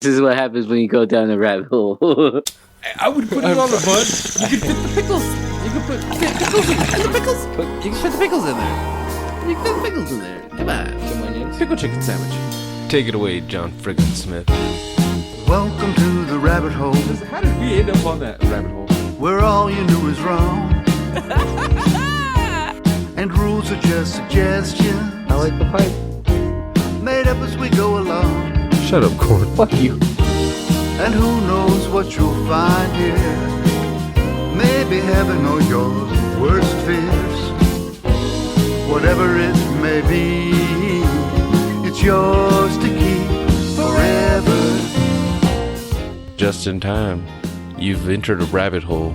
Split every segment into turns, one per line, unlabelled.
This is what happens when you go down the rabbit hole.
I would put it on the bun. You could fit the pickles. You could put pickles in the pickles. You can fit the pickles in there. You can fit the pickles in there. Come on. Some onions. Pickle chicken sandwich. Take it away, John Frickin Smith.
Welcome to the rabbit hole,
How did we end up on that rabbit hole?
where all you knew is wrong. And rules are just suggestions,
I like the pipe.
made up as we go along.
Shut up, Cord.
Fuck you.
And who knows what you'll find here. Maybe heaven or your worst fears. Whatever it may be, it's yours to keep forever.
Just in time. You've entered a rabbit hole.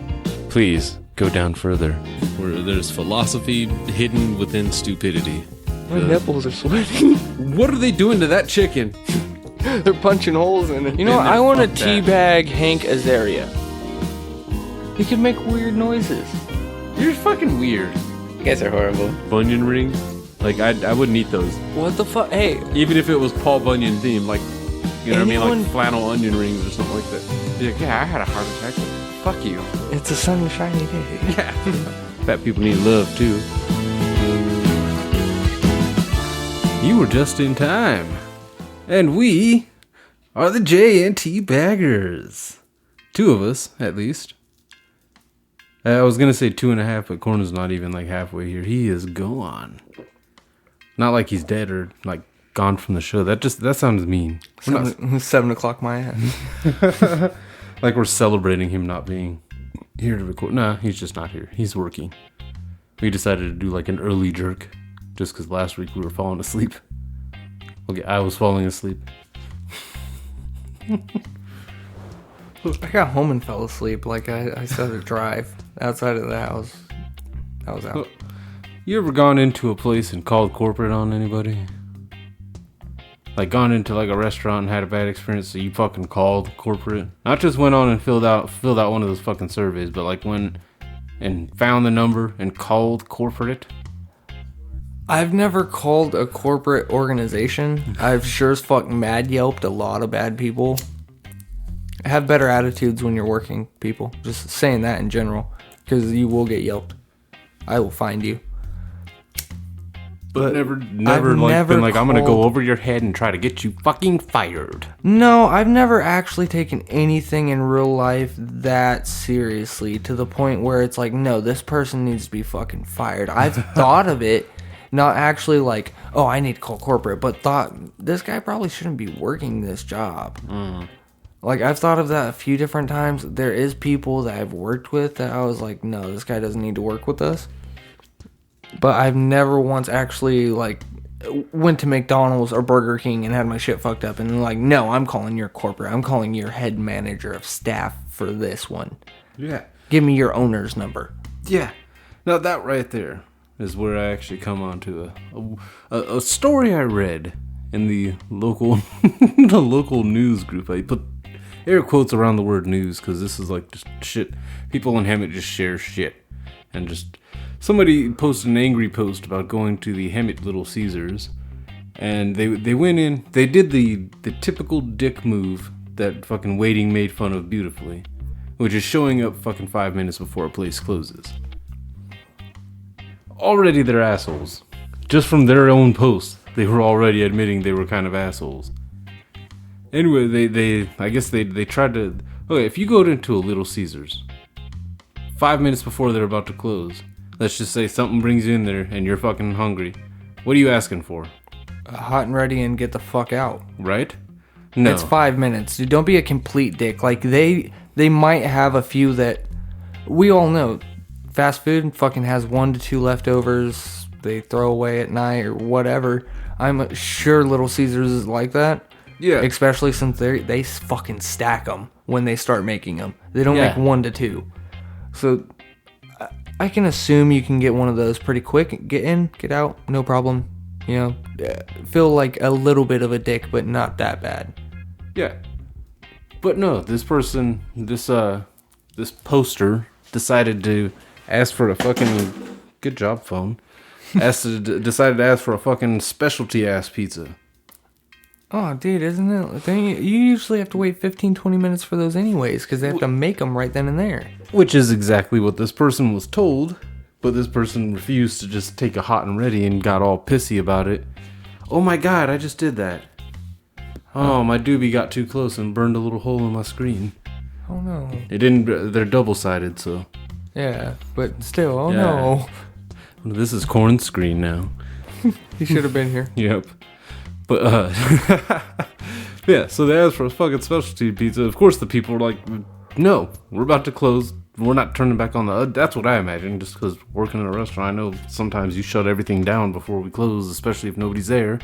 Please go down further. Where there's philosophy hidden within stupidity.
My nipples are sweating.
What are they doing to that chicken?
They're punching holes in it. You know,
And
I
then
want to
fuck that.
teabag Hank Azaria. He can make weird noises.
You're fucking weird.
You guys are horrible.
Bunyan rings? Like, I wouldn't eat those.
What the fuck? Hey,
Even if it was Paul Bunyan themed, like, you know what I mean?
Anyone-
Like flannel onion rings or something like that. Be like, yeah, I had a heart attack. Fuck you.
it's a sunshiny day.
Yeah. Fat people need love, too. You were just in time. And we are the J&T Baggers. Two of us, at least. I was going to say 2.5, but Corner's not even like halfway here. He is gone. Not like he's dead or like gone from the show. That sounds mean. We're not-
7 o'clock my ass.
like we're celebrating him not being here to record. Nah, he's just not here. He's working. We decided to do like an early jerk just because last week we were falling asleep. Okay, I was falling asleep.
I got home and fell asleep. Like I started to drive outside of the house. I was out.
You ever gone into a place and called corporate on anybody? Like gone into like a restaurant and had a bad experience, so you fucking called corporate? Not just went on and filled out one of those fucking surveys, but like went and found the number and called corporate?
I've never called a corporate organization. I've sure as fuck mad yelped a lot of bad people. Have better attitudes when you're working, people. Just saying that in general, because you will get yelped. I will find you.
But never
I've
like
never
been like, I'm gonna go
called-
over your head and try to get you fucking fired.
No, I've never actually taken anything in real life that seriously to the point where it's like, no, this person needs to be fucking fired. I've thought of it, not actually like, oh, I need to call corporate, but thought this guy probably shouldn't be working this job. Like, I've thought of that a few different times. There is people that I've worked with that I was like, no, this guy doesn't need to work with us. But I've never once actually, like, went to McDonald's or Burger King and had my shit fucked up. And like, no, I'm calling your corporate. I'm calling your head manager of staff for this one.
Yeah.
Give me your owner's number.
Yeah. Now that right there is where I actually come on to a story I read in the local the local news group. I put air quotes around the word news because this is like just shit. People in Hemet just share shit. And just somebody posted an angry post about going to the Hemet Little Caesars, and they went in. They did the typical dick move that fucking waiting made fun of beautifully, which is showing up fucking 5 minutes before a place closes. Already they're assholes. Just from their own posts, they were already admitting they were kind of assholes. Anyway, they I guess they tried to. Okay, if you go into a Little Caesars 5 minutes before they're about to close, let's just say something brings you in there and you're fucking hungry. What are you asking for?
Hot and ready and get the fuck out.
Right? No.
It's 5 minutes. Dude, don't be a complete dick. Like, they might have a few that we all know. Fast food fucking has 1 to 2 leftovers they throw away at night or whatever. I'm sure Little Caesars is like that.
Yeah.
Especially since they fucking stack them when they start making them. They don't
Yeah.
make 1 to 2. So I can assume you can get one of those pretty quick. Get in, get out, no problem. You know, feel like a little bit of a dick, but not that bad.
Yeah. But no, this person, this poster decided to ask for a fucking good job phone. Decided to ask for a fucking specialty ass pizza.
Oh, dude, isn't it? You usually have to wait 15, 20 minutes for those anyways, because they have to make them right then and there.
Which is exactly what this person was told, but this person refused to just take a hot and ready and got all pissy about it. Oh my god, I just did that. Oh, my doobie got too close and burned a little hole in my screen.
Oh no.
It didn't, they're double-sided, so.
Yeah, but still, oh
Yeah.
no.
This is Corn's screen now.
He should have been here.
Yep. But, yeah, so they asked for a fucking specialty pizza. Of course, the people were like, no, we're about to close. We're not turning back on the... That's what I imagine, just because working in a restaurant, I know sometimes you shut everything down before we close, especially if nobody's there, and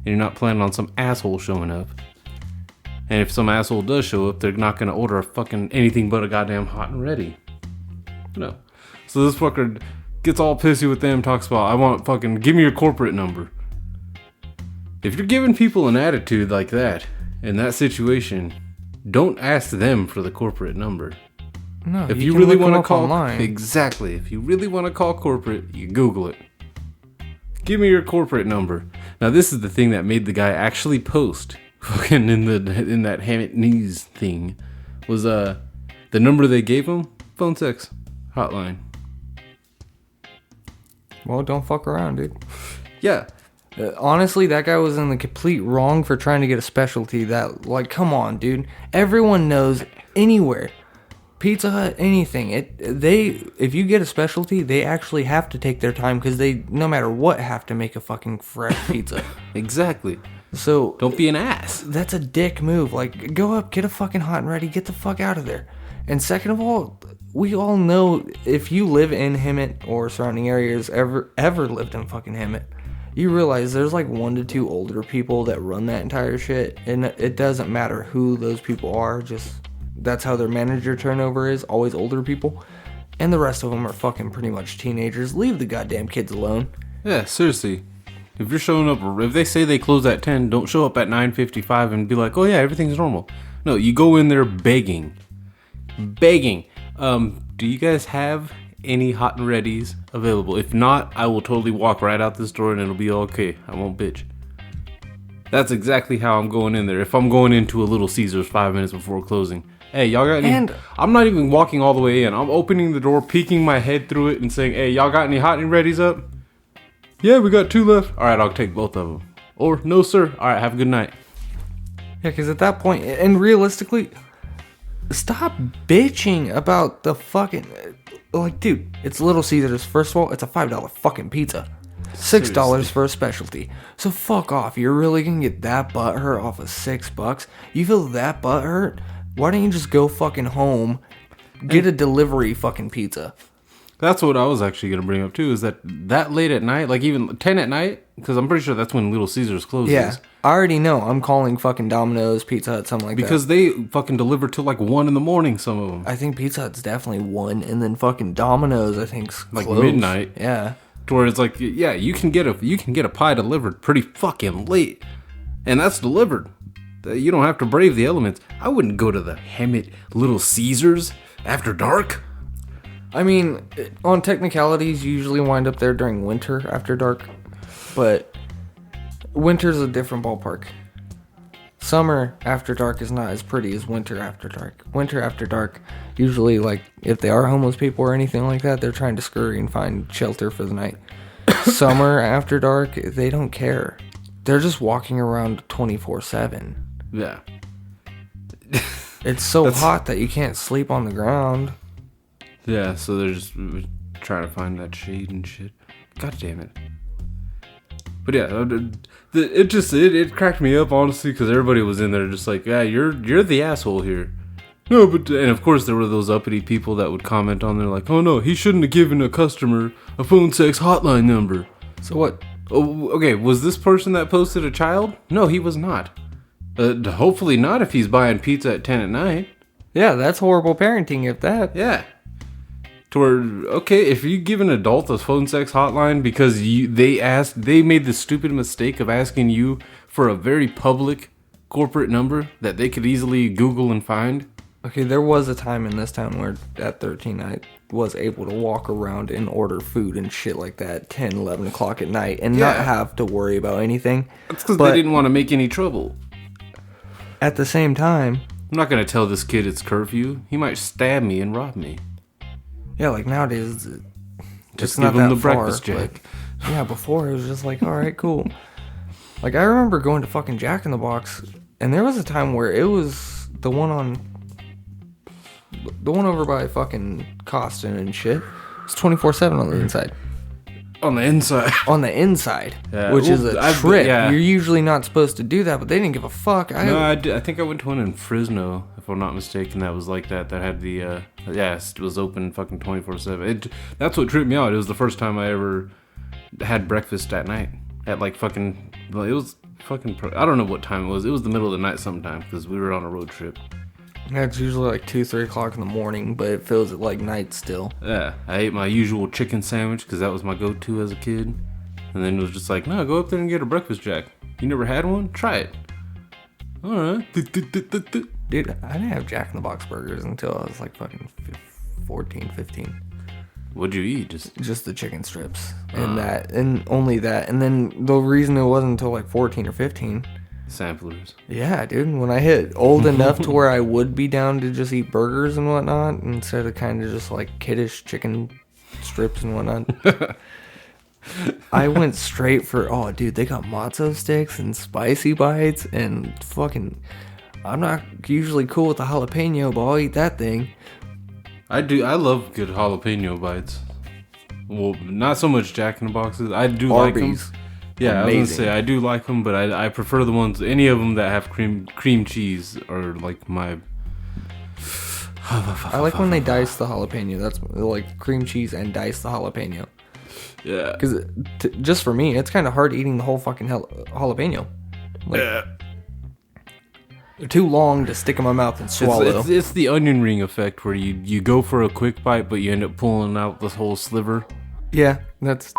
you're not planning on some asshole showing up. And if some asshole does show up, they're not going to order a fucking anything but a goddamn hot and ready. No. So this fucker gets all pissy with them, talks about, I want fucking... Give me your corporate number. If you're giving people an attitude like that, in that situation, don't ask them for the corporate number.
No,
If you really want to call
online.
Exactly. If you really want to call corporate, you Google it. Give me your corporate number. Now this is the thing that made the guy actually post fucking in that Hammett News thing was the number they gave him, phone sex hotline.
Well, don't fuck around, dude.
Yeah.
Honestly, that guy was in the complete wrong for trying to get a specialty. That, like, come on, dude. Everyone knows anywhere. Pizza Hut, anything. If you get a specialty, they actually have to take their time because they, no matter what, have to make a fucking fresh pizza.
Exactly.
So
Don't be an ass.
that's a dick move. Like, go up, get a fucking hot and ready, get the fuck out of there. And second of all, we all know if you live in Hemet or surrounding areas, ever lived in fucking Hemet, you realize there's like 1 to 2 older people that run that entire shit, and it doesn't matter who those people are, just that's how their manager turnover is, always older people, and the rest of them are fucking pretty much teenagers. Leave the goddamn kids alone.
Yeah, seriously. If you're showing up, if they say they close at 10, don't show up at 9:55 and be like, oh yeah, everything's normal. No, you go in there begging. Do you guys have any hot and readies available? If not, I will totally walk right out this door and it'll be okay. I won't bitch. That's exactly how I'm going in there. If I'm going into a Little Caesars 5 minutes before closing, hey, y'all got any?
And
I'm not even walking all the way in. I'm opening the door, peeking my head through it, and saying, hey, y'all got any hot and readies up? Yeah, we got 2 left. All right, I'll take both of them. Or, no, sir. All right, have a good night.
Yeah, because at that point, and realistically, stop bitching about the fucking... Like, dude, it's Little Caesars. First of all, it's a $5 fucking pizza. $6 for a specialty. So fuck off. You're really gonna get that butthurt off of $6? You feel that butthurt? Why don't you just go fucking home, get a delivery fucking pizza?
That's what I was actually going to bring up, too, is that late at night, like even 10 at night, because I'm pretty sure that's when Little Caesars closes.
Yeah, I already know. I'm calling fucking Domino's, Pizza Hut, something like
Because
that.
they fucking deliver till like 1 in the morning, some of them.
I think Pizza Hut's definitely 1, and then fucking Domino's, I think's
Like
closed.
midnight.
Yeah.
To where it's like, yeah, you can get a pie delivered pretty fucking late. And that's delivered. You don't have to brave the elements. I wouldn't go to the Hemet Little Caesars after dark.
I mean, on technicalities, you usually wind up there during winter after dark, but winter's a different ballpark. Summer after dark is not as pretty as winter after dark. Winter after dark, usually, like, if they are homeless people or anything like that, they're trying to scurry and find shelter for the night. Summer after dark, they don't care. They're just walking around 24/7.
Yeah.
It's so hot that you can't sleep on the ground.
Yeah, so they're just trying to find that shade and shit. God damn it. But yeah, it cracked me up, honestly, because everybody was in there just like, yeah, you're the asshole here. No, but, and of course there were those uppity people that would comment on there like, oh no, he shouldn't have given a customer a phone sex hotline number.
So what?
Oh, okay, was this person that posted a child? No, he was not. Hopefully not if he's buying pizza at 10 at night.
Yeah, that's horrible parenting if that.
Yeah. To where, okay, if you give an adult a phone sex hotline because they made the stupid mistake of asking you for a very public corporate number that they could easily Google and find,
Okay, there was a time in this town where at 13 I was able to walk around and order food and shit like that 10, 11 o'clock at night and not have to worry about anything.
That's because they didn't want to make any trouble.
At the same time...
I'm not going to tell this kid it's curfew. He might stab me and rob me.
Yeah, like nowadays...
Just
it's
give
not
him
that
the
far,
breakfast jack.
like, yeah, before it was just like, alright, cool. Like, I remember going to fucking Jack in the Box, and there was a time where it was the one over by fucking Costin and shit. It's 24/7 on the inside.
On the inside.
On the inside,
Yeah.
which is a
I've-
trip.
yeah.
You're usually not supposed to do that, but they didn't give a fuck.
No, I think I went to one in Fresno, if I'm not mistaken, that was like that. That had the, it was open fucking 24/7. That's what tripped me out. It was the first time I ever had breakfast at night. At like fucking, well, it was fucking, I don't know what time it was. It was the middle of the night sometime, because we were on a road trip.
Yeah, it's usually like 2, 3 o'clock in the morning, but it feels like night still.
Yeah, I ate my usual chicken sandwich, because that was my go-to as a kid. And then it was just like, no, go up there and get a breakfast jack. You never had one? Try it. Alright.
Dude, I didn't have Jack in the Box burgers until I was like fucking 14, 15.
What'd you eat?
Just the chicken strips. And that, and only that. And then the reason it wasn't until like 14 or 15.
Samplers.
Yeah, dude. When I hit old enough to where I would be down to just eat burgers and whatnot, instead of kind of just like kiddish chicken strips and whatnot. I went straight for, oh, dude, they got matzo sticks and spicy bites and fucking, I'm not usually cool with the jalapeno, but I'll eat that thing.
I love good jalapeno bites. Well, not so much Jack in the Boxes. I do like them.
Arby's.
Yeah,
Amazing.
I was gonna say I do like them, but I prefer the ones, any of them that have cream cheese are like my.
I like when they dice the jalapeno. That's like cream cheese and dice the jalapeno.
Yeah.
Because just for me, it's kind of hard eating the whole fucking jalapeno. Like, they're too long to stick in my mouth and swallow.
It's the onion ring effect where you go for a quick bite, but you end up pulling out this whole sliver.
Yeah, that's...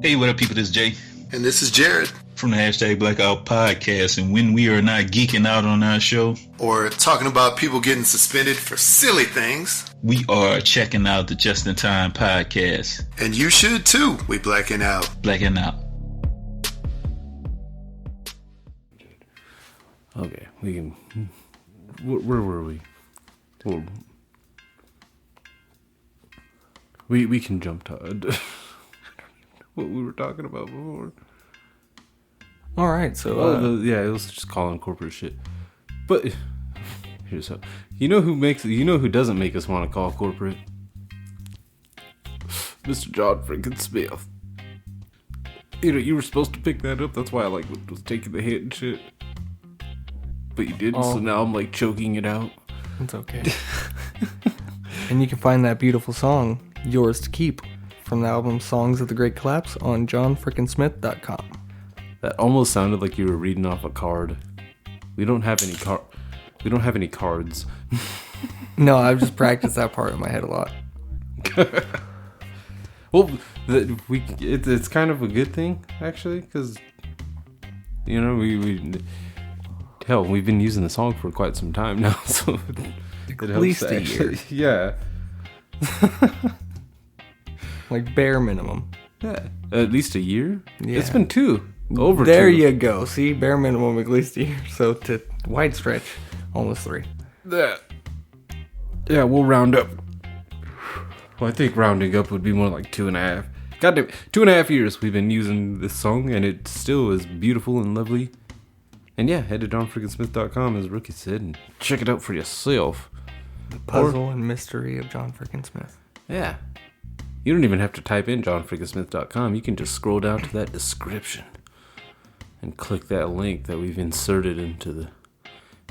Hey, what up, people? This is Jay
And this is Jared.
from the hashtag Blackout Podcast. And when we are not geeking out on our show,
Or talking about people getting suspended for silly things.
we are checking out the Just in Time Podcast.
And you should too. We blacking out.
Blacking out.
Okay, we can. Where were we? Well, we can jump to what we were talking about before.
All right, so...
It was just calling corporate shit. But here's how. You know who doesn't make us want to call corporate? Mr. John Frickin Smith. You know, you were supposed to pick that up. That's why I was taking the hit and shit. But you didn't, so now I'm like choking it out.
It's okay. And you can find that beautiful song, Yours to Keep, from the album Songs of the Great Collapse on johnfrickinsmith.com.
That almost sounded like you were reading off a card. We don't have any cards.
No, I've just practiced that part in my head a lot.
Well, it's kind of a good thing actually, because you know we've been using the song for quite some time now, so it
At
helps
least
to
a
actually,
year.
Yeah,
Like bare minimum.
yeah, at least a year.
Yeah.
It's been over
There
2.
you go. See, bare minimum at least a year. So to wide stretch, almost 3.
Yeah, we'll round up. Well, I think rounding up would be more like 2.5. Goddamn, 2.5 years we've been using this song, and it still is beautiful and lovely. And yeah, head to johnfrickinsmith.com, as Rookie said, and check it out for yourself.
The puzzle and mystery of John Frickin Smith.
Yeah. You don't even have to type in johnfrickinsmith.com. You can just scroll down to that description and click that link that we've inserted into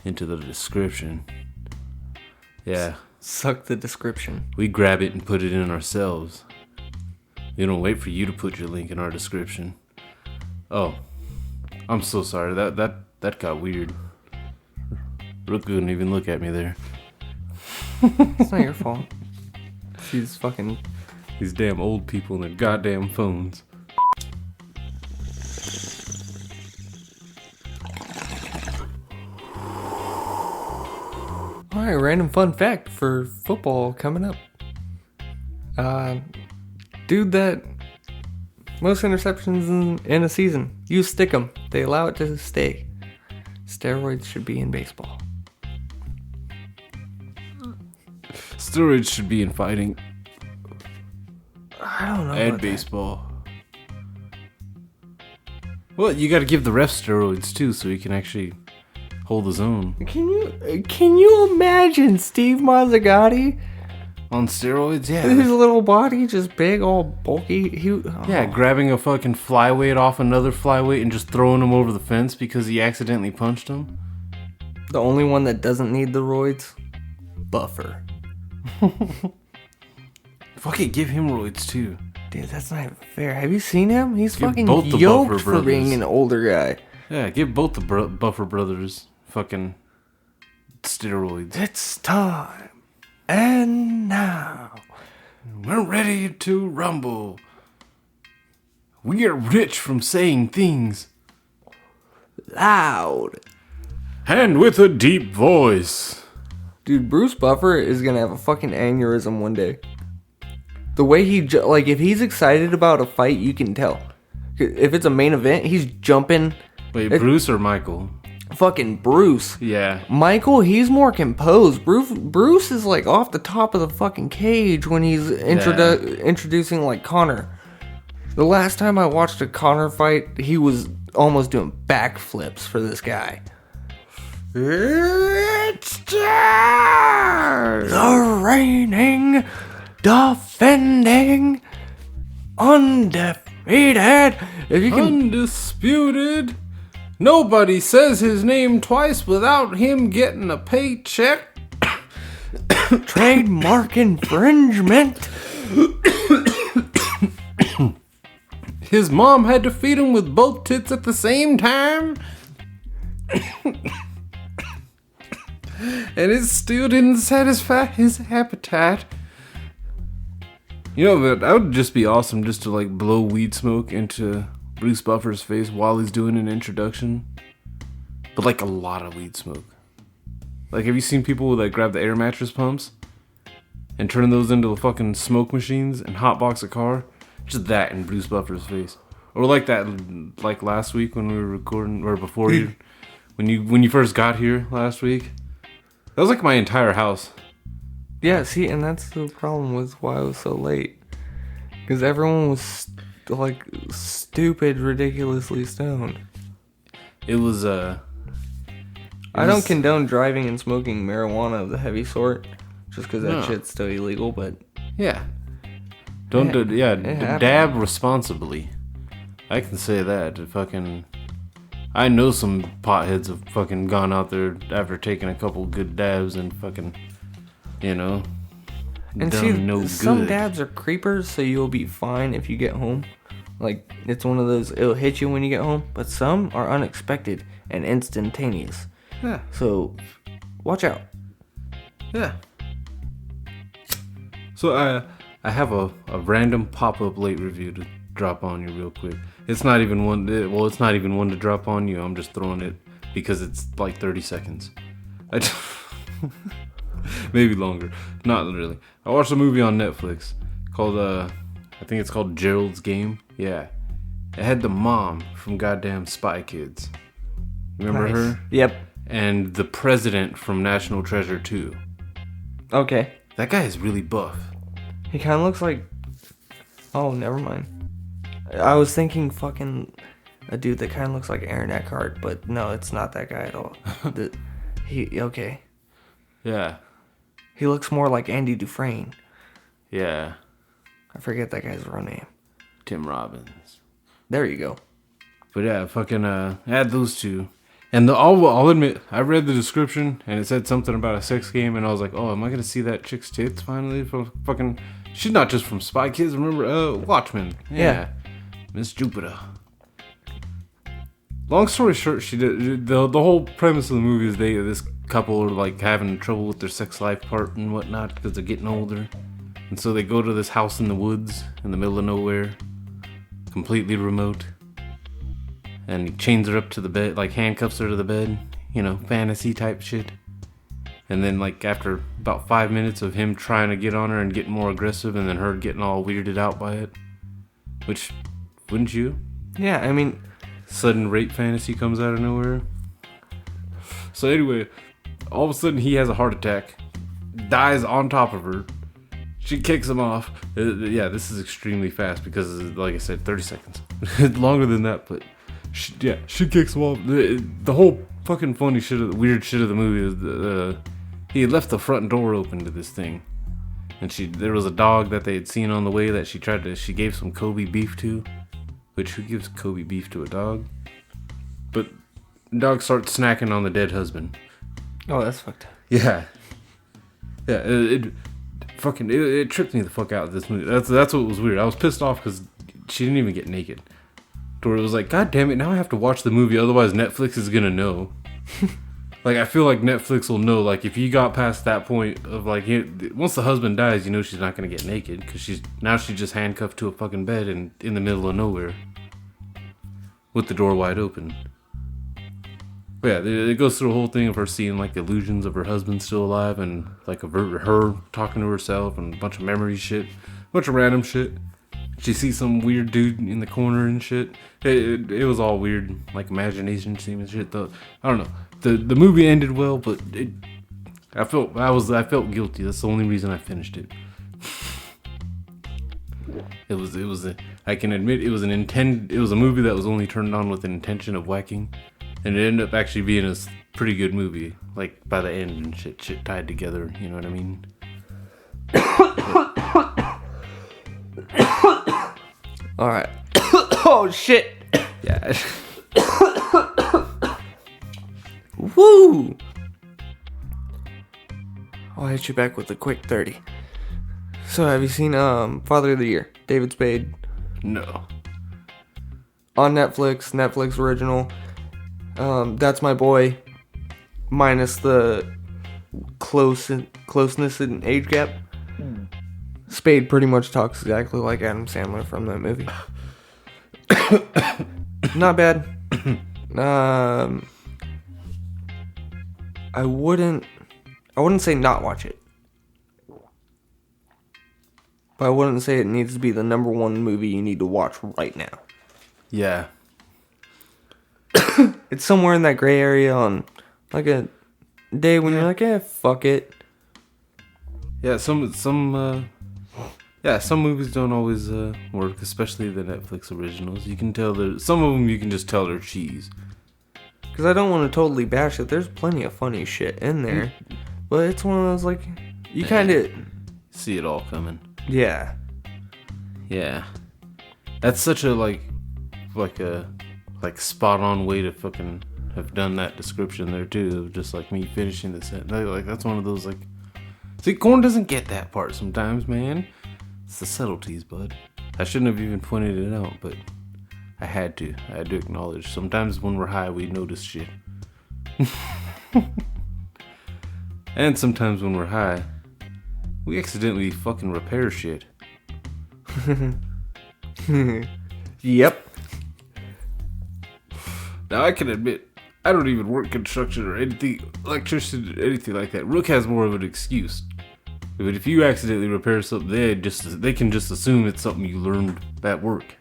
the description. Yeah.
Suck the description.
We grab it and put it in ourselves. We don't wait for you to put your link in our description. Oh, I'm so sorry. That got weird. Rook couldn't even look at me there.
It's not your fault. She's fucking...
These damn old people and their goddamn phones.
All right, random fun fact for football coming up. Dude that most interceptions in a season. You stick 'em. They allow it to stay. Steroids should be in baseball.
Steroids should be in fighting
I don't know.
and
about
baseball. Well, you got to give the ref steroids too, so he can actually hold his own.
that. Can you imagine Steve Mazzagatti?
On steroids, yeah.
His little body, just big, all bulky.
Yeah, grabbing a fucking flyweight off another flyweight and just throwing him over the fence because he accidentally punched him.
The only one that doesn't need the roids, Buffer.
Fucking give him roids too.
Dude, that's not even fair. Have you seen him? He's
Give
fucking
both the
yoked
Buffer
for being
brothers.
an older guy.
Yeah, give both the Buffer brothers fucking steroids.
It's time. And now.
We're ready to rumble. We are rich from saying things.
Loud.
And with a deep voice.
Dude, Bruce Buffer is gonna have a fucking aneurysm one day. The way he, like, if he's excited about a fight, you can tell. If it's a main event, he's jumping.
Wait, Bruce or Michael?
Fucking Bruce.
Yeah.
Michael, he's more composed. Bruce is like off the top of the fucking cage when he's introducing like Connor. The last time I watched a Connor fight, he was almost doing backflips for this guy. It's time! The reigning, defending, undefeated. If you can.
Undisputed. Nobody says his name twice without him getting a paycheck.
Trademark infringement.
His mom had to feed him with both tits at the same time. And it still didn't satisfy his appetite. You know, that would just be awesome just to like blow weed smoke into Bruce Buffer's face while he's doing an introduction. But like a lot of weed smoke. Like, have you seen people that grab the air mattress pumps and turn those into fucking smoke machines and hotbox a car? Just that in Bruce Buffer's face. Or like that, like last week when we were recording, or before you, when you first got here last week. That was like my entire house.
Yeah, see, and that's the problem with why I was so late. Because everyone was like stupid, ridiculously stoned.
It was
I don't condone driving and smoking marijuana of the heavy sort, just because that shit's still illegal. But
yeah. Don't
happens.
dab responsibly. I can say that. I know some potheads have fucking gone out there after taking a couple good dabs and fucking,
and
done
see,
no
some
good.
dabs are creepers, so you'll be fine if you get home. Like, it's one of those, it'll hit you when you get home. But some are unexpected and instantaneous.
Yeah.
So, watch out.
Yeah. So I have a random pop-up late review to drop on you real quick. It's not even one to drop on you. I'm just throwing it because it's like 30 seconds. Maybe longer. Not really. I watched a movie on Netflix called I think it's called Gerald's Game. Yeah. It had the mom from goddamn Spy Kids. Remember her?
Yep.
And the president from National Treasure 2.
Okay.
That guy is really buff.
He kind of looks like... Oh, never mind. I was thinking fucking a dude that kind of looks like Aaron Eckhart, but no, it's not that guy at all. Okay.
Yeah.
He looks more like Andy Dufresne.
Yeah.
I forget that guy's real name.
Tim Robbins.
There you go.
But yeah, fucking add those two. And I'll admit, I read the description and it said something about a sex game, and I was like, oh, am I gonna see that chick's tits finally? From fucking, she's not just from Spy Kids. Remember, Watchmen. Yeah. Miss Jupiter. Long story short, she did the whole premise of the movie is this couple are like having trouble with their sex life part and whatnot because they're getting older, and so they go to this house in the woods in the middle of nowhere, completely remote. And he chains her up to the bed, like handcuffs her to the bed, fantasy type shit. And then, like, after about 5 minutes of him trying to get on her and getting more aggressive, and then her getting all weirded out by it. Which, wouldn't you?
Yeah, I mean...
Sudden rape fantasy comes out of nowhere. So anyway, all of a sudden he has a heart attack. Dies on top of her. She kicks him off. Yeah, this is extremely fast because, like I said, 30 seconds. Longer than that, but... she kicks him off. The whole fucking funny shit, weird shit of the movie is... he had left the front door open to this thing, and there was a dog that they had seen on the way that she gave some Kobe beef to, which who gives Kobe beef to a dog? But the dog starts snacking on the dead husband.
Oh, that's fucked up.
Yeah, it tripped me the fuck out of this movie. That's what was weird. I was pissed off because she didn't even get naked. To where it was like, God damn it! Now I have to watch the movie, otherwise Netflix is gonna know. Like, I feel like Netflix will know, like, if you got past that point of, like, once the husband dies, you know she's not going to get naked, because she's just handcuffed to a fucking bed in the middle of nowhere. With the door wide open. But yeah, it goes through a whole thing of her seeing, like, illusions of her husband still alive, and, like, of her talking to herself, and a bunch of memory shit. A bunch of random shit. She sees some weird dude in the corner and shit. It was all weird, like, imagination scene and shit, though. I don't know. The movie ended well, but I felt guilty. That's the only reason I finished it. I can admit it was a movie that was only turned on with an intention of whacking, and it ended up actually being a pretty good movie. Like by the end and shit tied together. You know what I mean?
All right. Oh shit.
Yeah.
Woo! I'll hit you back with a quick 30. So, have you seen Father of the Year? David Spade.
No.
On Netflix original. That's My Boy. Minus the closeness in age gap. Spade pretty much talks exactly like Adam Sandler from that movie. Not bad. I wouldn't say not watch it. But I wouldn't say it needs to be the number one movie you need to watch right now.
Yeah.
It's somewhere in that gray area on like a day when you're like, fuck it.
Yeah, some movies don't always work, especially the Netflix originals. You can tell some of them you can just tell they're cheese.
Because I don't want to totally bash it. There's plenty of funny shit in there. But it's one of those, like, you kind of...
see it all coming.
Yeah.
Yeah. That's such a, like spot-on way to fucking have done that description there, too. Of just, like, me finishing the sentence. Like, that's one of those, like... See, Corn doesn't get that part sometimes, man. It's the subtleties, bud. I shouldn't have even pointed it out, but... I had to acknowledge. Sometimes when we're high, we notice shit. And sometimes when we're high, we accidentally fucking repair shit.
Yep.
Now I can admit, I don't even work construction or anything, electricity or anything like that. Rook has more of an excuse. But if you accidentally repair something, they can just assume it's something you learned at work.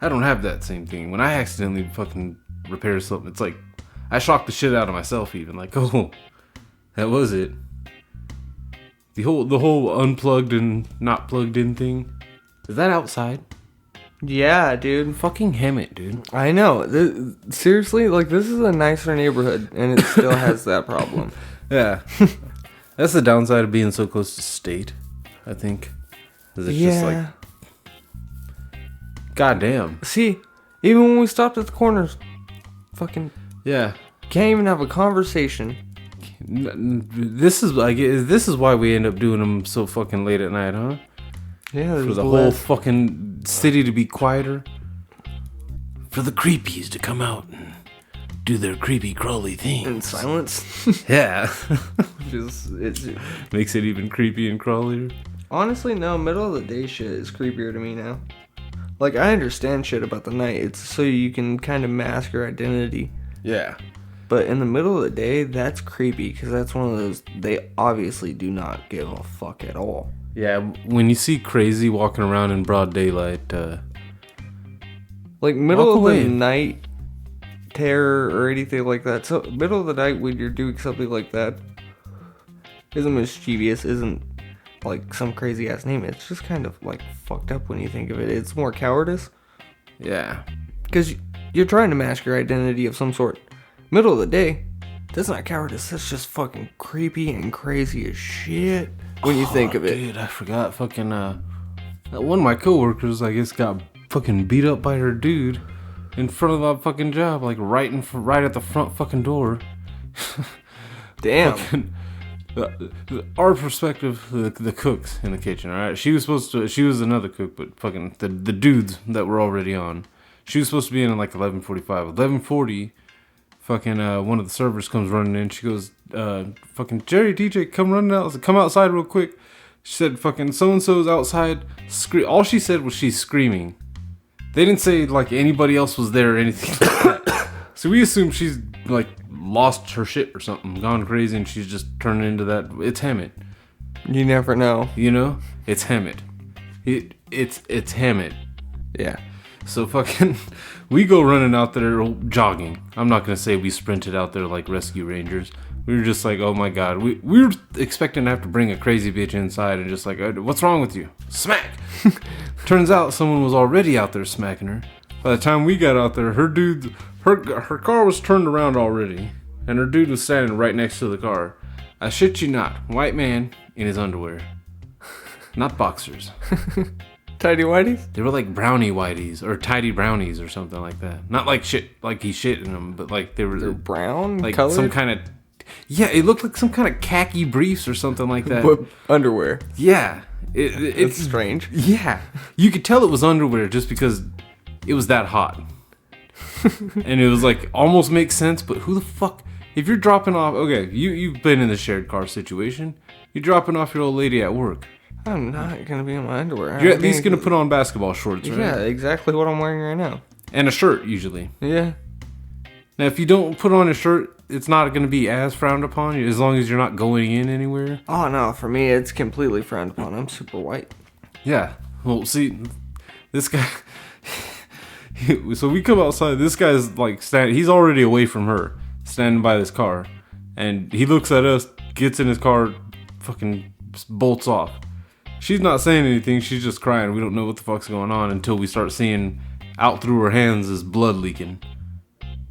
I don't have that same thing. When I accidentally fucking repair something, it's like, I shock the shit out of myself even. Like, oh, that was it. The whole unplugged and not plugged in thing. Is that outside?
Yeah, dude.
Fucking hem it, dude.
I know. Seriously, like, this is a nicer neighborhood, and it still has that problem.
Yeah. That's the downside of being so close to state, I think. 'Cause it's just like... God damn.
See, even when we stopped at the corners, fucking
Yeah.
can't even have a conversation.
This is why we end up doing them so fucking late at night, huh?
Yeah,
For the whole fucking city to be quieter. For the creepies to come out and do their creepy crawly things.
in silence.
Yeah.
It
Makes it even creepy and crawlier.
honestly, no, middle of the day shit is creepier to me now. Like, I understand shit about the night. It's so you can kind of mask your identity.
Yeah.
But in the middle of the day, that's creepy because that's one of those. They obviously do not give a fuck at all.
Yeah, when you see Crazy walking around in broad daylight,
like middle
walk
of
away.
the night terror or anything like that. So middle of the night when you're doing something like that isn't mischievous, isn't like some crazy ass name. It's just kind of like fucked up when you think of it. It's more cowardice
yeah.
because you're trying to mask your identity of some sort. Middle of the day, that's not cowardice. That's just fucking creepy and crazy as shit when you think of it.
Dude, I forgot fucking, one of my coworkers, I guess, got fucking beat up by her dude in front of that fucking job, like right at the front fucking door.
Damn.
Fucking, our perspective, the cooks in the kitchen, alright? She was another cook, but fucking the dudes that were already on. She was supposed to be in at like 11:45. 11:40, fucking one of the servers comes running in. She goes, fucking Jerry, DJ, come outside real quick. She said, fucking so-and-so's outside. All she said was she's screaming. They didn't say like anybody else was there or anything like that. So we assume she's like lost her shit or something, gone crazy, and she's just turning into that. It's Hammett.
You never know.
You know? It's Hammett. It's Hammett.
Yeah.
So fucking, we go running out there jogging. I'm not gonna say we sprinted out there like rescue rangers. We were just like, oh my god. We were expecting to have to bring a crazy bitch inside and just like, what's wrong with you? Smack! Turns out someone was already out there smacking her. By the time we got out there, her car was turned around already, and her dude was standing right next to the car. I shit you not, white man in his underwear. Not boxers.
Tidy whities?
They were like brownie whiteys or tidy brownies or something like that. Not like shit, like he shit in them, but like
They're
they're
brown
like
colored?
some kind of. Yeah, it looked like some kind of khaki briefs or something like that.
But underwear.
Yeah,
It's strange.
Yeah, you could tell it was underwear just because it was that hot, and it was like almost makes sense. But who the fuck? If you're dropping off, okay, you've been in the shared car situation. You're dropping off your old lady at work.
I'm not gonna be in my underwear.
You're at least gonna put on basketball shorts, right?
Yeah, exactly what I'm wearing right now.
And a shirt usually.
Yeah.
Now, if you don't put on a shirt, it's not going to be as frowned upon as long as you're not going in anywhere.
Oh no, for me it's completely frowned upon. I'm super white.
Yeah. Well, see, this guy. So we come outside. This guy's like he's already away from her, standing by this car, and he looks at us, gets in his car, fucking bolts off. She's not saying anything. She's just crying. We don't know what the fuck's going on until we start seeing out through her hands is blood leaking.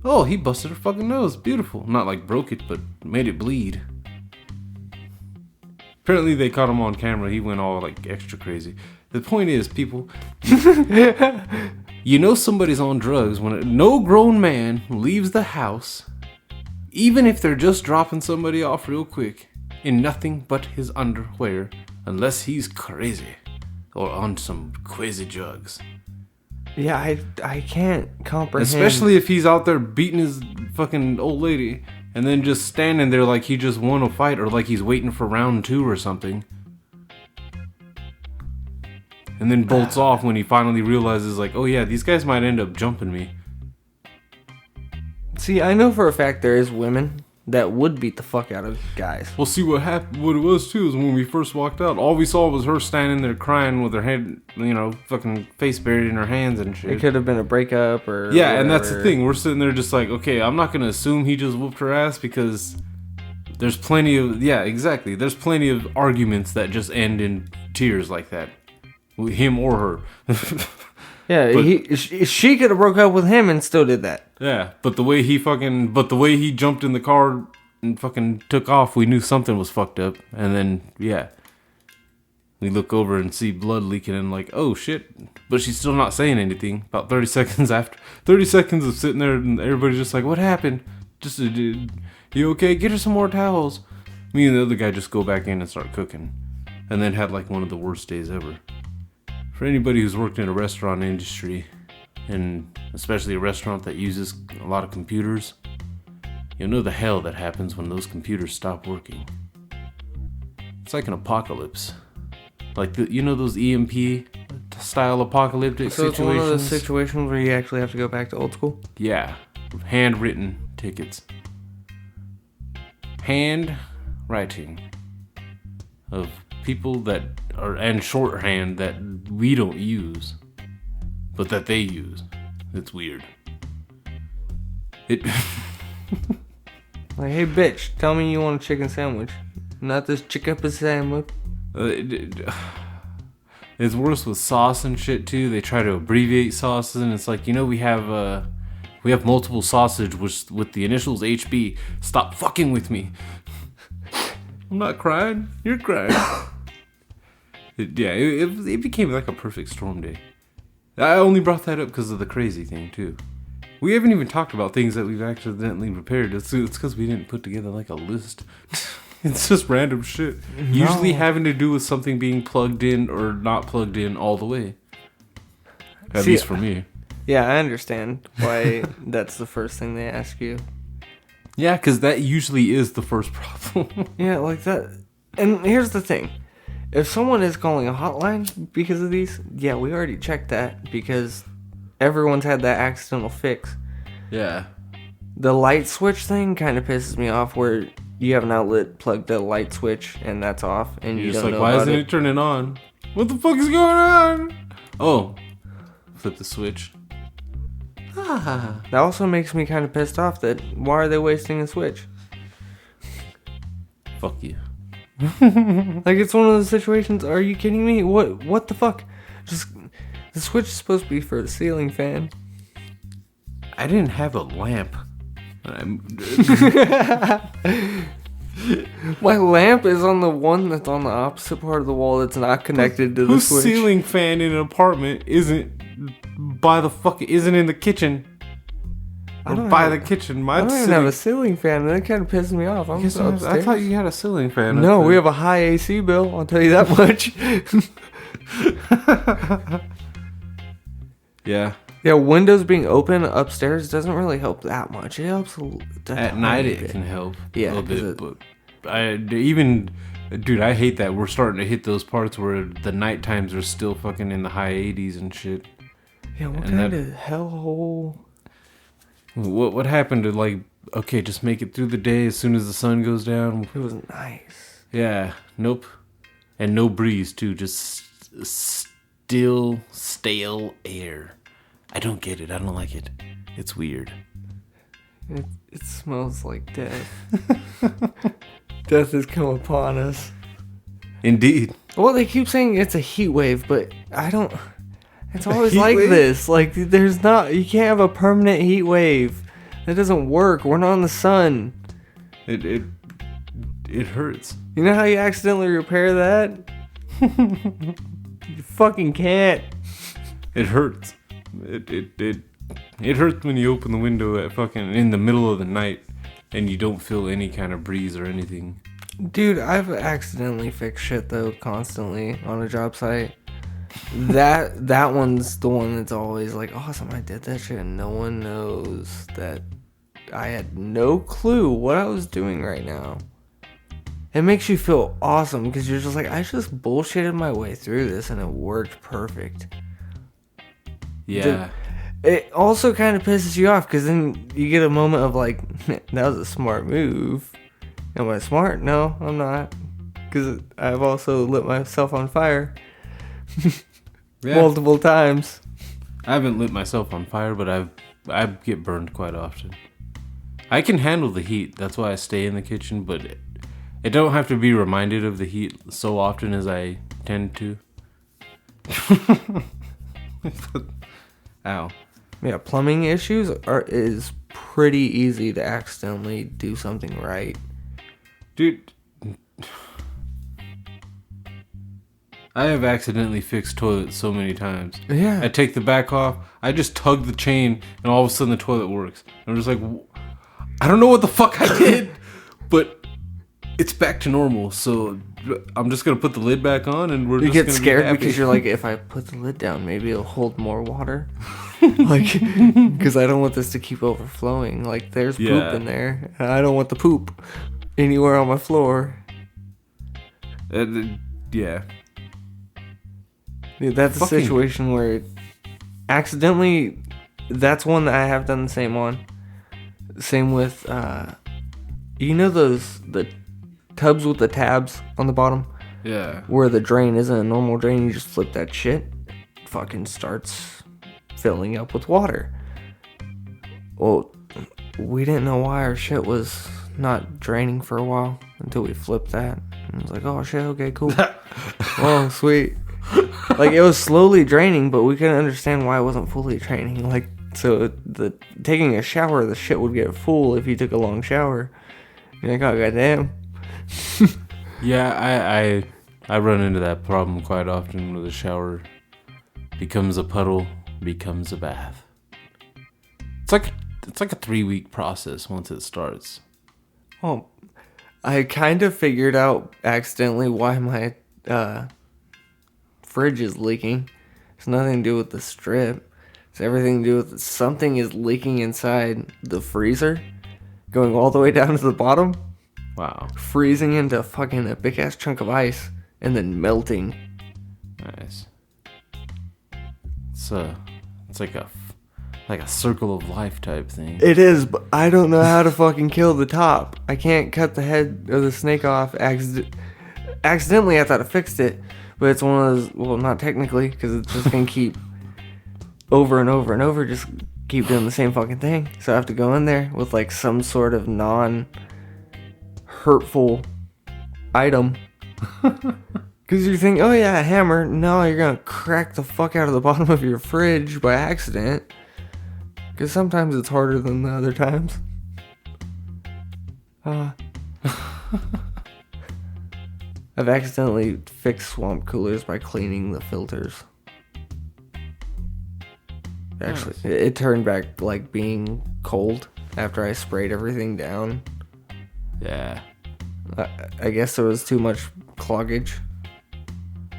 Oh, he busted her fucking nose. Beautiful. Not like broke it, but made it bleed. Apparently they caught him on camera. He went all like extra crazy. The point is, people, you know somebody's on drugs when no grown man leaves the house, even if they're just dropping somebody off real quick, in nothing but his underwear, unless he's crazy or on some crazy drugs.
Yeah, I can't comprehend.
Especially if he's out there beating his fucking old lady and then just standing there like he just won a fight or like he's waiting for round 2 or something. And then bolts off when he finally realizes like, oh yeah, these guys might end up jumping me.
See, I know for a fact there is women that would beat the fuck out of guys.
Well, see what happened. What it was too is when we first walked out, all we saw was her standing there crying with her head, fucking face buried in her hands and shit.
It could have been a breakup or
yeah,
whatever.
and that's the thing. We're sitting there just like, okay, I'm not gonna assume he just whooped her ass because there's plenty of exactly. There's plenty of arguments that just end in tears like that, him or her.
Yeah,
But-
she could have broke up with him and still did that.
Yeah, but the way he jumped in the car and fucking took off, we knew something was fucked up. And then, yeah, we look over and see blood leaking and like, oh shit. But she's still not saying anything. About 30 seconds after, 30 seconds of sitting there and everybody's just like, what happened? Just, you okay? Get her some more towels. Me and the other guy just go back in and start cooking. And then had like one of the worst days ever. For anybody who's worked in a restaurant industry, and especially a restaurant that uses a lot of computers, you'll know the hell that happens when those computers stop working. It's like an apocalypse. Like, those EMP style apocalyptic
So
situations?
it's one of those situations where you actually have to go back to old school?
Yeah. Handwritten tickets. handwriting of people that are, and shorthand that we don't use, but that they use. It's weird. It.
Like, hey, bitch, tell me you want a chicken sandwich. Not this chicken sandwich.
It's worse with sauce and shit too. They try to abbreviate sauces, and it's like, we have multiple sausage with the initials HB. Stop fucking with me. I'm not crying. You're crying. It became like a perfect storm day. I only brought that up because of the crazy thing too. We haven't even talked about things that we've accidentally prepared. It's because we didn't put together like a list. It's just random shit. No. Usually having to do with something being plugged in or not plugged in all the way. At least for me.
Yeah, I understand why that's the first thing they ask you.
Yeah, because that usually is the first problem.
Yeah, like that. And here's the thing. If someone is calling a hotline because of these, yeah, we already checked that because everyone's had that accidental fix.
Yeah.
The light switch thing kind of pisses me off where you have an outlet plugged the light switch and that's off and you don't know
why
about
isn't it turning on? What the fuck is going on? Oh. Flip the switch.
That also makes me kind of pissed off that why are they wasting a switch?
Fuck you.
Like, it's one of those situations, are you kidding me? What the fuck? Just, the switch is supposed to be for the ceiling fan.
I didn't have a lamp.
My lamp is on the one that's on the opposite part of the wall that's not connected to the
Whose
switch.
ceiling fan in an apartment isn't in the kitchen? Or by the kitchen.
I don't even have a ceiling fan, and that kind of pisses me off. I'm upstairs.
I thought you had a ceiling fan.
No, we have a high AC bill. I'll tell you that much.
Yeah.
Yeah, windows being open upstairs doesn't really help that much. It helps
at night. It can help a little bit, but I hate that we're starting to hit those parts where the night times are still fucking in the high 80s and shit.
Yeah, what kind of hellhole?
What happened to, like, okay, just make it through the day as soon as the sun goes down?
It was nice.
Yeah, nope. And no breeze, too. Just still, stale air. I don't get it. I don't like it. It's weird.
It smells like death. Death has come upon us.
Indeed.
Well, they keep saying it's a heat wave, but I don't... It's always like this. Like, there's not... You can't have a permanent heat wave. That doesn't work. We're not in the sun.
It hurts.
You know how you accidentally repair that? You fucking can't.
It hurts. It hurts when you open the window at fucking in the middle of the night and you don't feel any kind of breeze or anything.
Dude, I've accidentally fixed shit though constantly on a job site. That one's the one that's always like, awesome, I did that shit and no one knows that I had no clue what I was doing right now. It makes you feel awesome because you're just like, I just bullshitted my way through this and it worked perfect.
Yeah.
It also kind of pisses you off because then you get a moment of like, that was a smart move. Am I smart? No, I'm not. Because I've also lit myself on fire multiple times.
I haven't lit myself on fire, but I get burned quite often. I can handle the heat. That's why I stay in the kitchen, but I don't have to be reminded of the heat so often as I tend to. Ow.
Yeah, plumbing issues is pretty easy to accidentally do something right.
Dude, I have accidentally fixed toilets so many times.
Yeah.
I take the back off, I just tug the chain, and all of a sudden the toilet works. I'm just like, I don't know what the fuck I did, but it's back to normal, so I'm just going to put the lid back on, and we're just going to be happy.
You get scared because you're like, if I put the lid down, maybe it'll hold more water. Like, because I don't want this to keep overflowing. Like, there's poop in there, and I don't want the poop anywhere on my floor.
Yeah.
Dude, that's a situation where accidentally, that's one that I have done the same on. Same with You know the tubs with the tabs on the bottom?
Yeah.
Where the drain isn't a normal drain, you just flip that shit. It fucking starts filling up with water. Well, we didn't know why our shit was not draining for a while until we flipped that. And I was like, oh shit, okay, cool. Oh, sweet. Like, it was slowly draining, but we couldn't understand why it wasn't fully draining. Like, so taking a shower, the shit would get full if you took a long shower. You're like, oh, goddamn.
Yeah, I run into that problem quite often where the shower becomes a puddle, becomes a bath. It's like a 3-week process once it starts.
Well, I kind of figured out accidentally why my fridge is leaking. It's nothing to do with the strip. It's everything to do with something is leaking inside the freezer, going all the way down to the bottom,
Wow.
freezing into fucking a big ass chunk of ice, and then melting.
Nice. It's like a circle of life type thing.
It is, but I don't know how to fucking kill the top. I can't cut the head of the snake off accidentally. I thought I fixed it, but it's one of those, well, not technically, because it's just gonna keep over and over and over, just keep doing the same fucking thing. So I have to go in there with like some sort of non-hurtful item. Because you think, oh yeah, a hammer. No, you're gonna crack the fuck out of the bottom of your fridge by accident. Because sometimes it's harder than the other times. I've accidentally fixed swamp coolers by cleaning the filters. Actually, it turned back like being cold after I sprayed everything down.
Yeah.
I guess there was too much cloggage.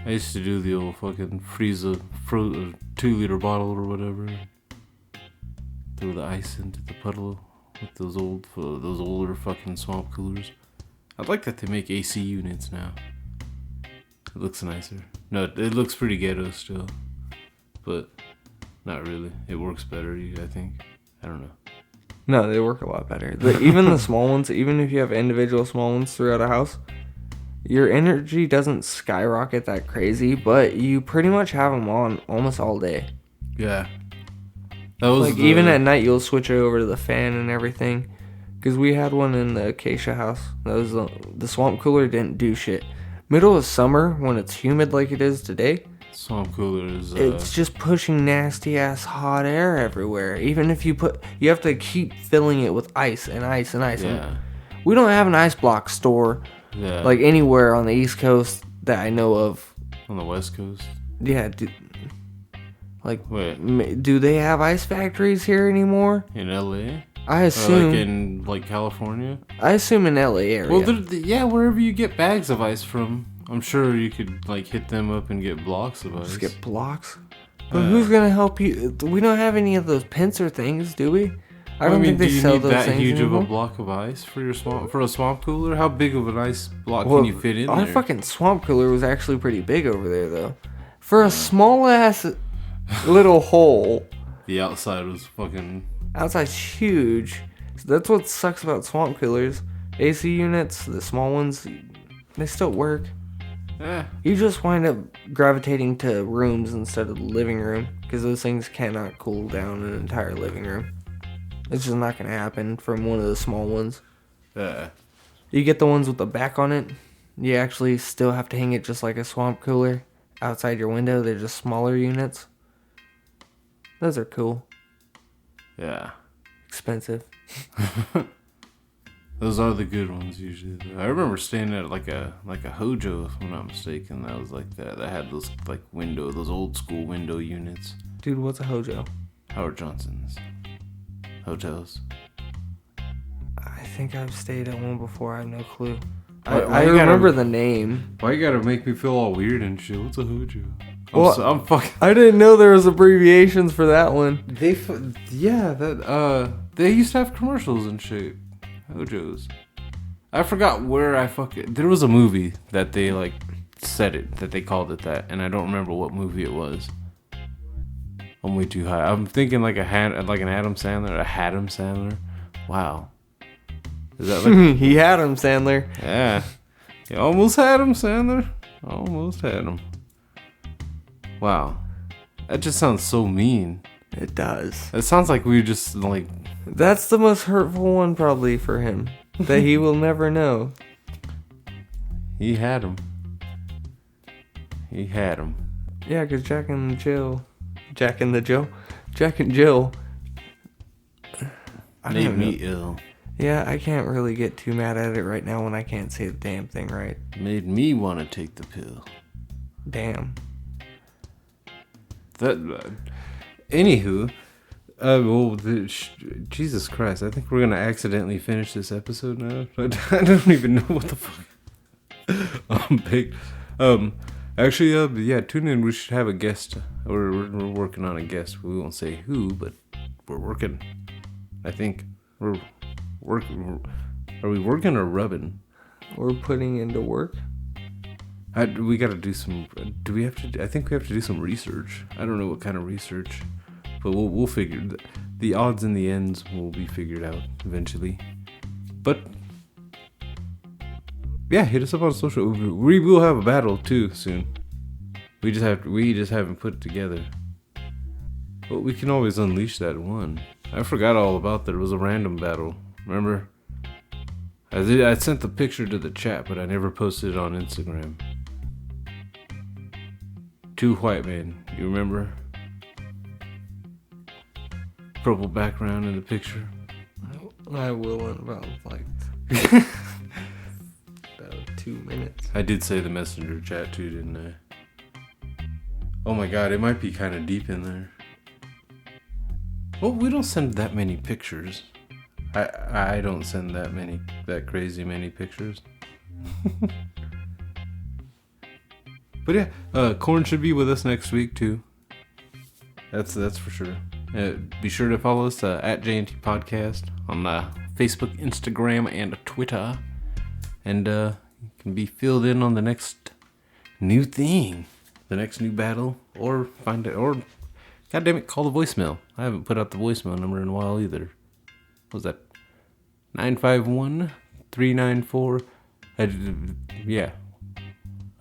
I used to do the old fucking freeze a 2-liter bottle or whatever. Throw the ice into the puddle with those older fucking swamp coolers. I like that they make AC units now. It looks nicer. No, it looks pretty ghetto still, but not really. It works better, I think. I don't know.
No, they work a lot better. Even the small ones, even if you have individual small ones throughout a house, your energy doesn't skyrocket that crazy, but you pretty much have them on almost all day.
Yeah. That was
like, even at night, you'll switch it over to the fan and everything. Because we had one in the acacia house. That was the swamp cooler didn't do shit. Middle of summer, when it's humid like it is today,
swamp cooler is
it's just pushing nasty ass hot air everywhere. Even if you have to keep filling it with ice and ice and ice.
Yeah.
And we don't have an ice block store like anywhere on the East Coast that I know of.
On the West Coast?
Yeah. Do they have ice factories here anymore?
In LA?
I assume.
Like in California?
I assume in LA area.
Well, wherever you get bags of ice from, I'm sure you could like hit them up and get blocks of ice.
Just get blocks? But who's gonna help you? We don't have any of those pincer things, do we? I don't think they sell those things.
Do you need that huge
anymore.
of a block of ice for a swamp cooler? How big of an ice block can you fit in there?
Our fucking swamp cooler was actually pretty big over there, though. For a small ass little hole.
The outside was fucking.
Outside's huge. So that's what sucks about swamp coolers. AC units, the small ones, they still work.
Yeah.
You just wind up gravitating to rooms instead of the living room, because those things cannot cool down an entire living room. It's just not going to happen from one of the small ones.
Yeah.
You get the ones with the back on it, you actually still have to hang it just like a swamp cooler outside your window. They're just smaller units. Those are cool.
Yeah.
Expensive.
Those are the good ones usually. I remember staying at like a Hojo, if I'm not mistaken. That was like that. That had those like those old school window units.
Dude, what's a Hojo?
Howard Johnson's hotels.
I think I've stayed at one before. I have no clue.
Why
I
you gotta-
remember the name.
Why you gotta make me feel all weird and shit? What's a Hojo? I'm fucking.
I didn't know there was abbreviations for that one.
They used to have commercials and shit. Hojos. I forgot where there was a movie that they like said it, that they called it that, and I don't remember what movie it was. I'm way too high. I'm thinking like an Adam Sandler. Wow. Is that like...
He had him, Sandler.
Yeah. You almost had him, Sandler. Almost had him. Wow. That just sounds so mean.
It does.
It sounds like we just, like...
That's the most hurtful one probably for him. That he will never know.
He had him. He had him.
Yeah, because Jack and Jill... Jack and Jill...
Made me ill.
Yeah, I can't really get too mad at it right now when I can't say the damn thing right.
Made me want to take the pill.
Damn.
Anywho, Jesus Christ, I think we're gonna accidentally finish this episode now. I don't even know what the fuck I'm picked. Actually, yeah, tune in. We should have a guest. We're working on a guest. We won't say who, but we're working. I think we're working. Are we working or rubbing?
We're putting into work.
We got to do some. Do we have to? I think we have to do some research. I don't know what kind of research, but we'll figure. The odds and the ends will be figured out eventually. But yeah, hit us up on social. We will have a battle too soon. We just haven't put it together. But we can always unleash that one. I forgot all about that. It was a random battle. Remember? I sent the picture to the chat, but I never posted it on Instagram. 2 white men. You remember? Purple background in the picture.
I will in about like 2 minutes.
I did say the messenger chat too, didn't I? Oh my god, it might be kind of deep in there. Well, we don't send that many pictures. I don't send that crazy many pictures. But yeah, Korn should be with us next week too. That's for sure. Be sure to follow us at JNT Podcast on Facebook, Instagram, and Twitter, and you can be filled in on the next new thing, the next new battle, or find it, or goddammit, call the voicemail. I haven't put out the voicemail number in a while either. What was that? 951-394. Yeah.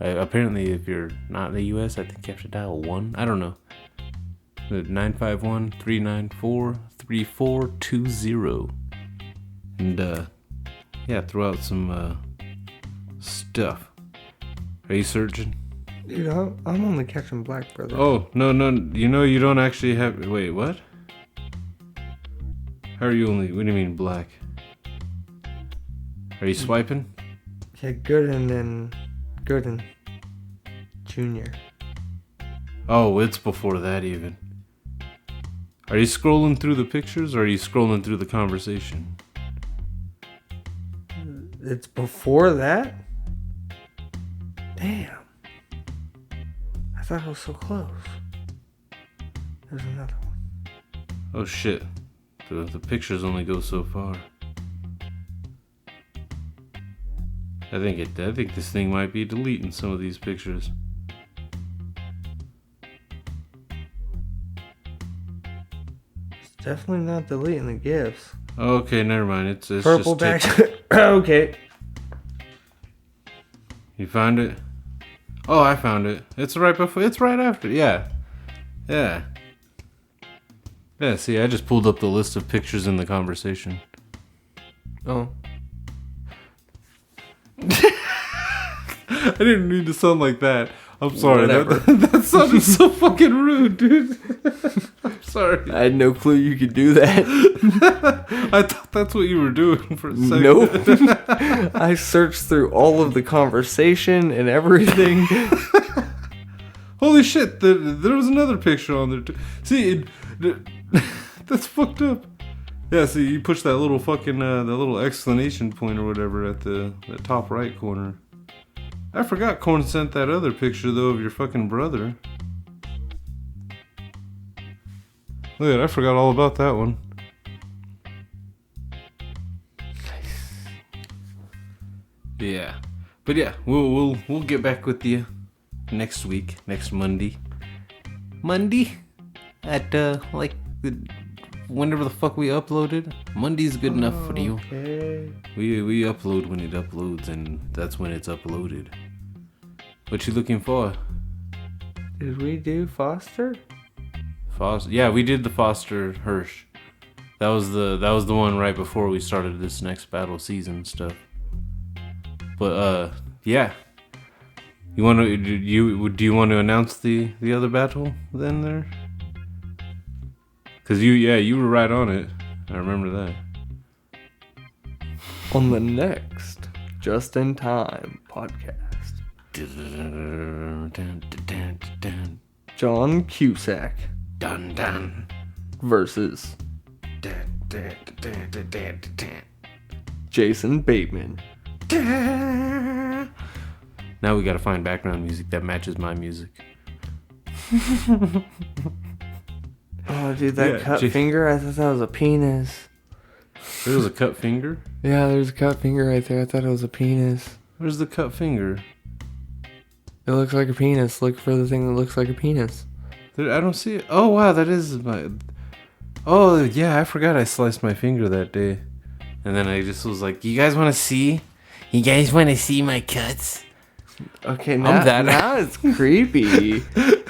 Apparently, if you're not in the U.S., I think you have to dial 1. I don't know. 951-394-3420. And, yeah, throw out some, stuff. Are you searching?
Dude, I'm only catching black, brother.
Oh, no. You know, you don't actually have... Wait, what? How are you only... What do you mean black? Are you swiping?
Yeah, Gooden Jr.
Oh, it's before that even. Are you scrolling through the pictures or are you scrolling through the conversation?
It's before that? Damn. I thought I was so close. There's another one.
Oh shit. The pictures only go so far. I think this thing might be deleting some of these pictures.
It's definitely not deleting the gifs.
Okay, never mind. It's
Purple
just
back. Okay.
You found it? Oh, I found it. It's right before. It's right after. Yeah. Yeah. Yeah, see, I just pulled up the list of pictures in the conversation.
Oh.
I didn't mean to sound like that. I'm sorry.
Whatever.
That sounded so fucking rude, dude. I'm sorry.
I had no clue you could do that.
I thought that's what you were doing for a second.
Nope. I searched through all of the conversation and everything.
Holy shit, there was another picture on there too. See, that's fucked up. Yeah, see, you push that little fucking, that little exclamation point or whatever at the top right corner. I forgot Korn sent that other picture, though, of your fucking brother. Look at it, I forgot all about that one. Yeah. But yeah, we'll get back with you next week, next Monday. Monday? At, like, whenever the fuck we uploaded. Monday's good enough for you.
Okay.
We upload when it uploads, and that's when it's uploaded. What you looking for?
Did we do Foster?
Foster? Yeah, we did the Foster Hirsch. That was the one right before we started this next battle season stuff. But yeah. Do you want to announce the other battle then there? Cause you were right on it. I remember that.
On the next Just in Time podcast. John Cusack
Dun dun.
versus Jason Bateman.
Now we gotta find background music that matches my music.
Oh, dude, that
Yeah,
cut
Jason-
finger, I thought that was a penis.
There was a cut finger?
Yeah, there's a cut finger right there. I thought it was a penis.
Where's the cut finger?
It looks like a penis. Look for the thing that looks like a penis.
I don't see it. Oh wow, that is my... Oh yeah, I forgot I sliced my finger that day. And then I just was like, you guys want to see? You guys want to see my cuts?
Okay, now it's creepy.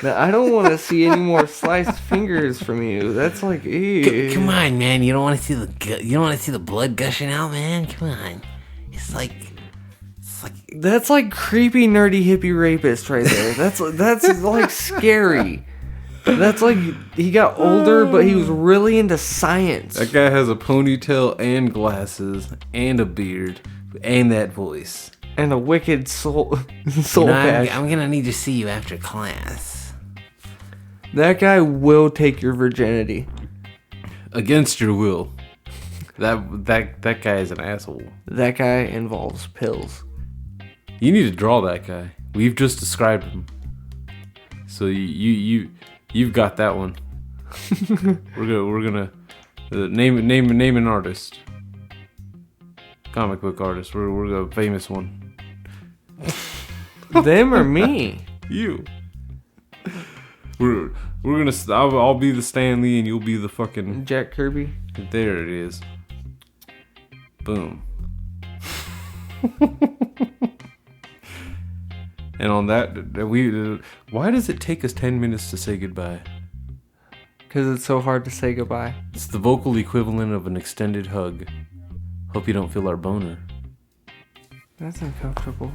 Now, I don't want to see any more sliced fingers from you. That's like, ew.
Come on, man. You don't want to see you don't want to see the blood gushing out, man. Come on. It's like
That's like creepy, nerdy, hippie rapist right there. That's like scary. That's like he got older, but he was really into science.
That guy has a ponytail and glasses and a beard and that voice.
And a wicked soul
I'm
patch.
gonna need to see you after class.
That guy will take your virginity.
Against your will. That guy is an asshole.
That guy involves pills.
You need to draw that guy. We've just described him. So you've got that one. we're gonna name an artist. Comic book artist. We're a famous one.
Them or me?
You. We're gonna. I'll be the Stan Lee and you'll be the fucking.
Jack Kirby?
There it is. Boom. And on that, why does it take us 10 minutes to say goodbye?
Because it's so hard to say goodbye.
It's the vocal equivalent of an extended hug. Hope you don't feel our boner.
That's uncomfortable.